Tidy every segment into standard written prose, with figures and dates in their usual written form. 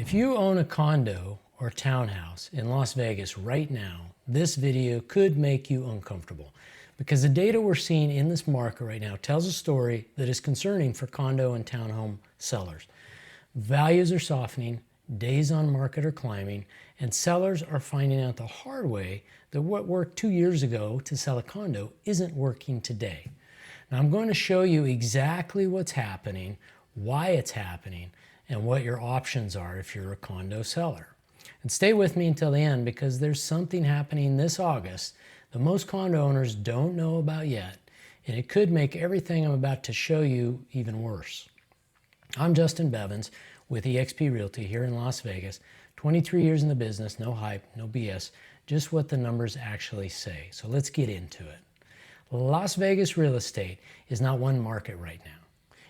If you own a condo or townhouse in Las Vegas right now, this video could make you uncomfortable because the data we're seeing in this market right now tells a story that is concerning for condo and townhome sellers. Values are softening, days on market are climbing, and sellers are finding out the hard way that what worked 2 years ago to sell a condo isn't working today. Now I'm going to show you exactly what's happening, why it's happening, and what your options are if you're a condo seller. And stay with me until the end because there's something happening this August that most condo owners don't know about yet, and it could make everything I'm about to show you even worse. I'm Justin Bevins with eXp Realty here in Las Vegas. 23 years in the business, no hype, no BS, just what the numbers actually say. So let's get into it. Las Vegas real estate is not one market right now.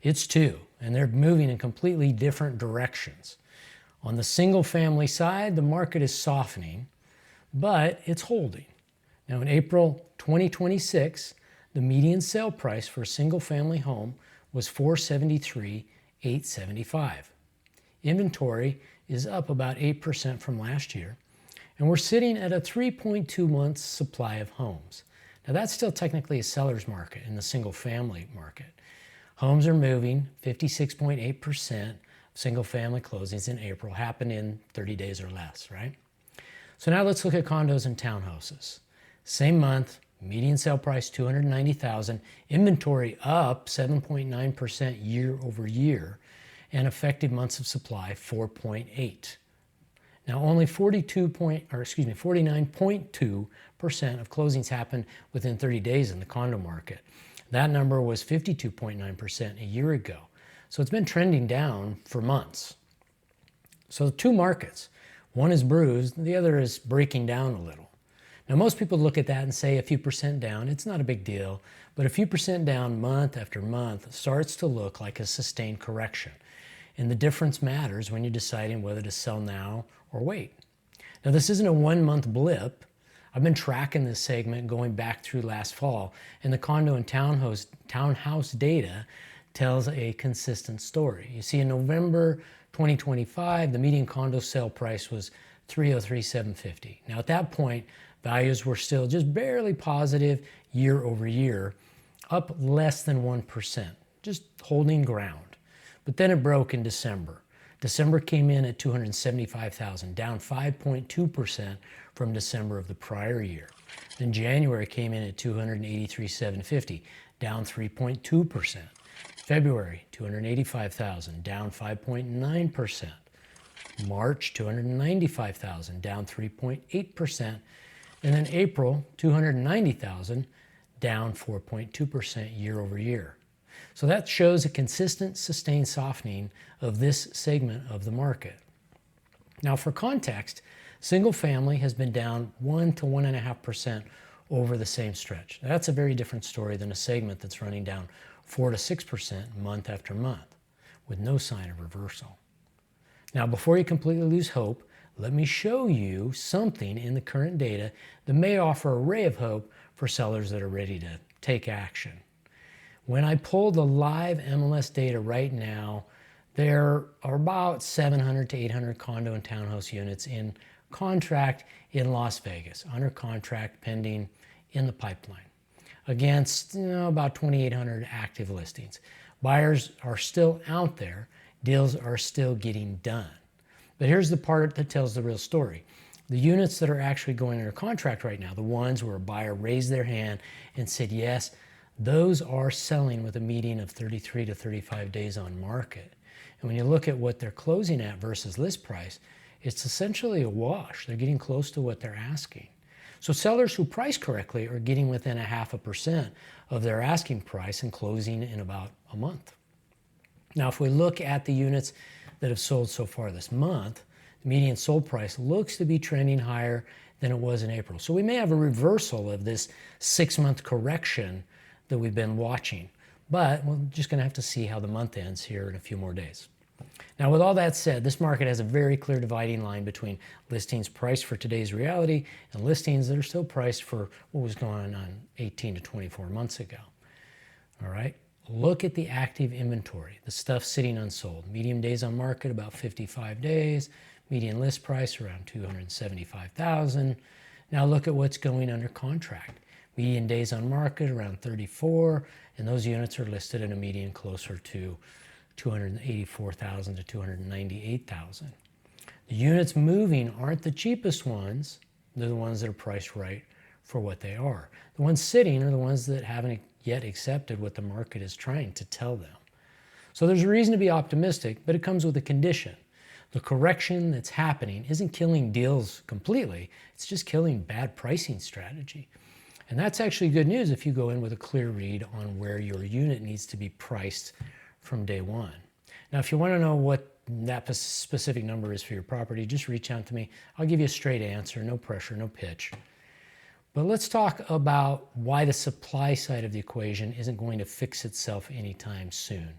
It's two, and they're moving in completely different directions. On the single family side, the market is softening, but it's holding. Now in April 2026, the median sale price for a single family home was $473,875. Inventory is up about 8% from last year, and we're sitting at a 3.2 months supply of homes. Now that's still technically a seller's market in the single family market. Homes are moving. 56.8% of single family closings in April happened in 30 days or less, right? So now let's look at condos and townhouses. Same month, median sale price $290,000, inventory up 7.9% year over year, and effective months of supply 4.8. Now only 49.2% of closings happened within 30 days in the condo market. That number was 52.9% a year ago. So it's been trending down for months. So two markets, one is bruised, the other is breaking down a little. Now most people look at that and say a few percent down, it's not a big deal, but a few percent down month after month starts to look like a sustained correction. And the difference matters when you're deciding whether to sell now or wait. Now this isn't a 1 month blip. I've been tracking this segment going back through last fall, and the condo and townhouse data tells a consistent story. You see, in November 2025, the median condo sale price was $303,750. Now at that point, values were still just barely positive year over year, up less than 1%, just holding ground. But then it broke in December. December came in at $275,000, down 5.2% from December of the prior year. Then January came in at $283,750, down 3.2%. February, $285,000, down 5.9%. March, $295,000, down 3.8%. And then April, $290,000, down 4.2% year over year. So that shows a consistent, sustained softening of this segment of the market. Now for context, single family has been down 1 to 1.5% over the same stretch. That's a very different story than a segment that's running down 4 to 6% month after month with no sign of reversal. Now before you completely lose hope, let me show you something in the current data that may offer a ray of hope for sellers that are ready to take action. When I pull the live MLS data right now, there are about 700 to 800 condo and townhouse units in contract in Las Vegas, under contract, pending, in the pipeline, against about 2,800 active listings. Buyers are still out there, deals are still getting done. But here's the part that tells the real story. The units that are actually going under contract right now, the ones where a buyer raised their hand and said yes, those are selling with a median of 33 to 35 days on market. And when you look at what they're closing at versus list price, it's essentially a wash. They're getting close to what they're asking. So sellers who price correctly are getting within 0.5% of their asking price and closing in about a month. Now, if we look at the units that have sold so far this month, the median sold price looks to be trending higher than it was in April. So we may have a reversal of this 6-month correction that we've been watching, but we're just going to have to see how the month ends here in a few more days. Now with all that said, this market has a very clear dividing line between listings priced for today's reality and listings that are still priced for what was going on 18 to 24 months ago. All right, look at the active inventory, the stuff sitting unsold. Median days on market, about 55 days. Median list price, around 275,000. Now look at what's going under contract. Median days on market, around 34, and those units are listed at a median closer to 284,000 to 298,000. The units moving aren't the cheapest ones. They're the ones that are priced right for what they are. The ones sitting are the ones that haven't yet accepted what the market is trying to tell them. So there's a reason to be optimistic, but it comes with a condition. The correction that's happening isn't killing deals completely, it's just killing bad pricing strategy. And that's actually good news if you go in with a clear read on where your unit needs to be priced from day one. Now, if you want to know what that specific number is for your property, just reach out to me. I'll give you a straight answer, no pressure, no pitch. But let's talk about why the supply side of the equation isn't going to fix itself anytime soon.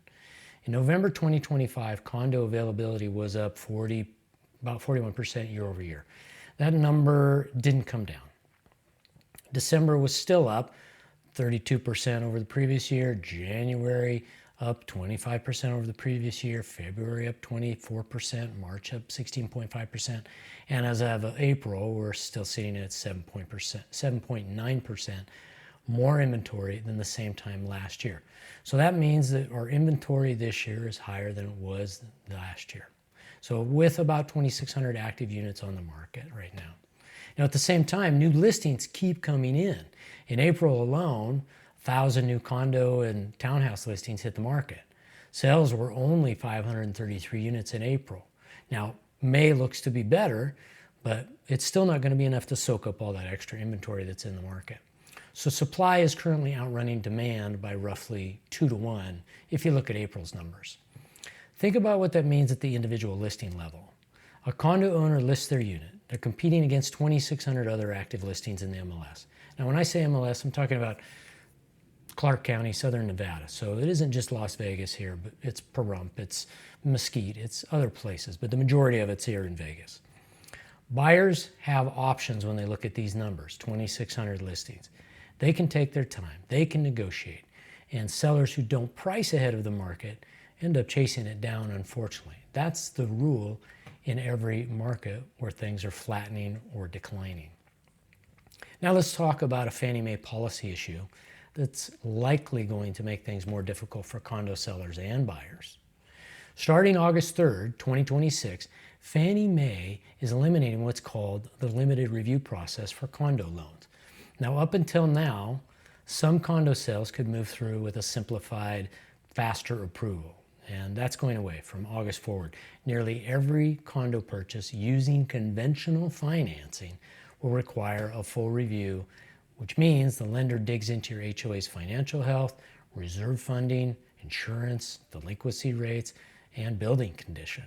In November 2025, condo availability was up about 41% year over year. That number didn't come down. December was still up 32% over the previous year. January up 25% over the previous year. February up 24%. March up 16.5%. And as of April, we're still sitting at 7.9% more inventory than the same time last year. So that means that our inventory this year is higher than it was last year. So with about 2,600 active units on the market right now. Now at the same time, new listings keep coming in. In April alone, 1,000 new condo and townhouse listings hit the market. Sales were only 533 units in April. Now, May looks to be better, but it's still not going to be enough to soak up all that extra inventory that's in the market. So supply is currently outrunning demand by roughly 2 to 1 if you look at April's numbers. Think about what that means at the individual listing level. A condo owner lists their unit. They're competing against 2,600 other active listings in the MLS. Now, when I say MLS, I'm talking about Clark County, Southern Nevada. So it isn't just Las Vegas here, but it's Pahrump, it's Mesquite, it's other places, but the majority of it's here in Vegas. Buyers have options when they look at these numbers, 2,600 listings. They can take their time, they can negotiate, and sellers who don't price ahead of the market end up chasing it down, unfortunately. That's the rule in every market where things are flattening or declining. Now let's talk about a Fannie Mae policy issue that's likely going to make things more difficult for condo sellers and buyers. Starting August 3rd, 2026, Fannie Mae is eliminating what's called the limited review process for condo loans. Now, up until now, some condo sales could move through with a simplified, faster approval, and that's going away from August forward. Nearly every condo purchase using conventional financing will require a full review, which means the lender digs into your HOA's financial health, reserve funding, insurance, delinquency rates, and building condition.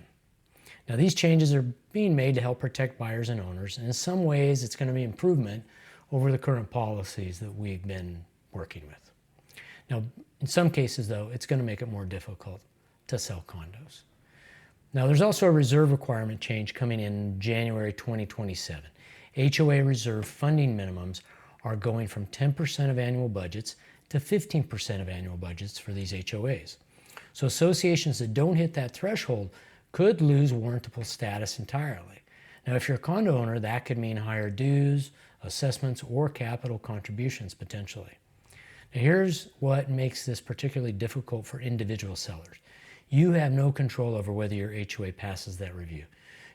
Now, these changes are being made to help protect buyers and owners, and in some ways it's going to be improvement over the current policies that we've been working with. Now, in some cases, though, it's going to make it more difficult to sell condos. Now, there's also a reserve requirement change coming in January 2027. HOA reserve funding minimums are going from 10% of annual budgets to 15% of annual budgets for these HOAs. So associations that don't hit that threshold could lose warrantable status entirely. Now, if you're a condo owner, that could mean higher dues, assessments, or capital contributions potentially. Now, here's what makes this particularly difficult for individual sellers. You have no control over whether your HOA passes that review.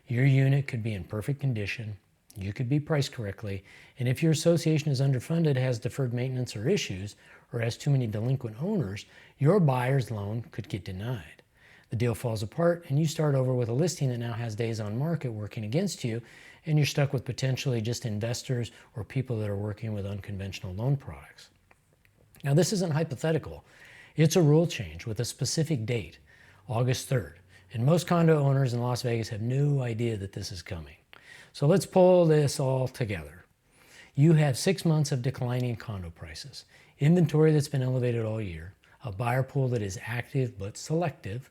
Your unit could be in perfect condition, you could be priced correctly, and if your association is underfunded, has deferred maintenance or issues, or has too many delinquent owners, your buyer's loan could get denied. The deal falls apart and you start over with a listing that now has days on market working against you, and you're stuck with potentially just investors or people that are working with unconventional loan products. Now, this isn't hypothetical. It's a rule change with a specific date, August 3rd. And most condo owners in Las Vegas have no idea that this is coming. So let's pull this all together. You have 6 months of declining condo prices, inventory that's been elevated all year, a buyer pool that is active but selective,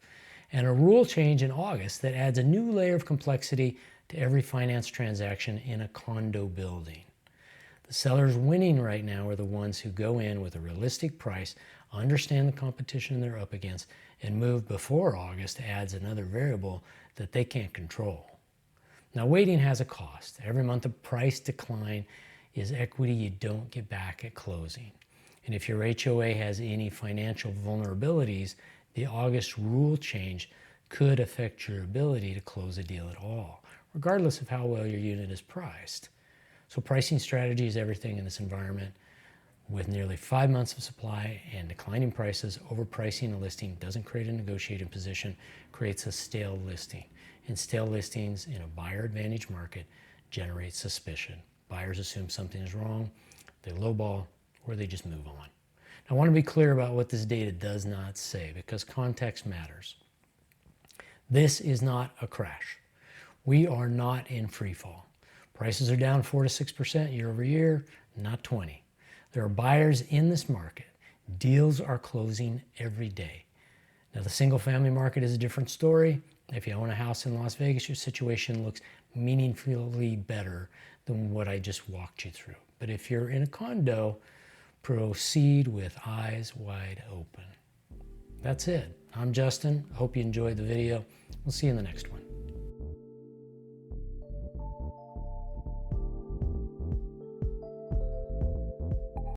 and a rule change in August that adds a new layer of complexity to every finance transaction in a condo building. The sellers winning right now are the ones who go in with a realistic price understand the competition they're up against, and move before August adds another variable that they can't control. Now, waiting has a cost. Every month of price decline is equity you don't get back at closing. And if your HOA has any financial vulnerabilities, the August rule change could affect your ability to close a deal at all, regardless of how well your unit is priced. So pricing strategy is everything in this environment. With nearly 5 months of supply and declining prices, overpricing a listing doesn't create a negotiating position, creates a stale listing. And stale listings in a buyer advantage market generate suspicion. Buyers assume something is wrong, they lowball, or they just move on. Now, I want to be clear about what this data does not say, because context matters. This is not a crash. We are not in free fall. Prices are down 4 to 6% year over year, not 20. There are buyers in this market. Deals are closing every day. Now, the single family market is a different story. If you own a house in Las Vegas, your situation looks meaningfully better than what I just walked you through. But if you're in a condo, proceed with eyes wide open. That's it. I'm Justin. I hope you enjoyed the video. We'll see you in the next one.